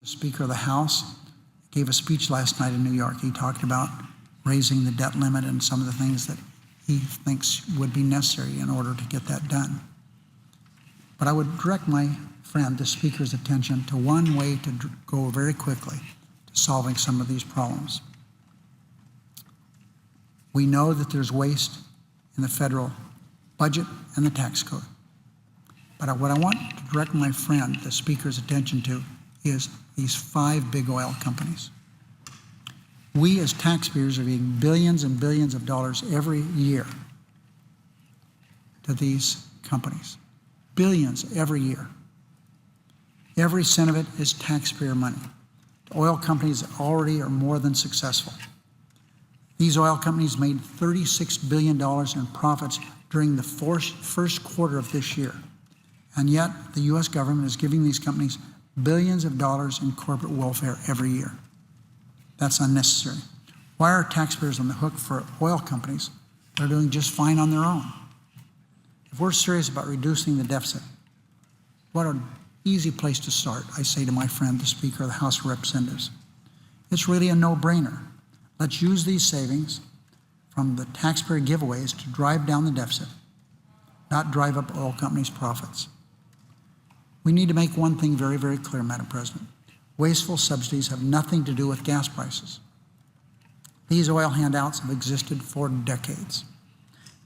The Speaker of the House gave a speech last night in New York. He talked about raising the debt limit and some of the things that he thinks would be necessary in order to get that done. But I would direct my friend, the Speaker's attention to one way to go very quickly to solving some of these problems. We know that there's waste in the federal budget and the tax code. But what I want to direct my friend, the Speaker's attention to, is these 5 big oil companies. We as taxpayers are giving billions and billions of dollars every year to these companies. Billions every year. Every cent of it is taxpayer money. The oil companies already are more than successful. These oil companies made $36 billion in profits during the first quarter of this year. And yet the U.S. government is giving these companies billions of dollars in corporate welfare every year. That's unnecessary. Why are taxpayers on the hook for oil companies that are doing just fine on their own? If we're serious about reducing the deficit, what an easy place to start, I say to my friend, the Speaker of the House of Representatives. It's really a no-brainer. Let's use these savings from the taxpayer giveaways to drive down the deficit, not drive up oil companies' profits. We need to make one thing very, very clear, Madam President. Wasteful subsidies have nothing to do with gas prices. These oil handouts have existed for decades.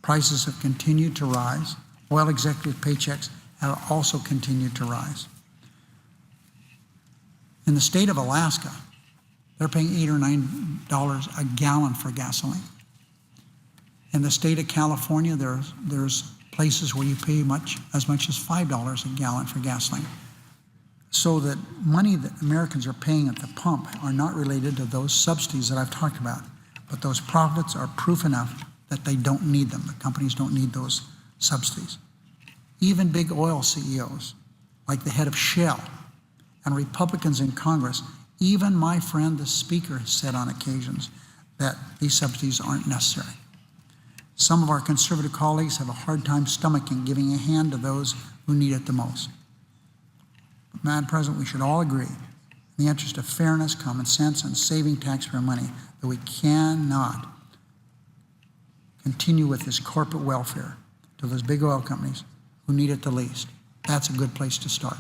Prices have continued to rise. Oil executive paychecks have also continued to rise. In the state of Alaska, they're paying $8 or $9 a gallon for gasoline. In the state of California, there's places where you pay as much as $5 a gallon for gasoline. So that money that Americans are paying at the pump are not related to those subsidies that I've talked about, but those profits are proof enough that they don't need them. The companies don't need those subsidies. Even big oil CEOs, like the head of Shell, and Republicans in Congress, even my friend, the Speaker, has said on occasions that these subsidies aren't necessary. Some of our conservative colleagues have a hard time stomaching giving a hand to those who need it the most. But, Madam President, we should all agree, in the interest of fairness, common sense, and saving taxpayer money, that we cannot continue with this corporate welfare to those big oil companies who need it the least. That's a good place to start.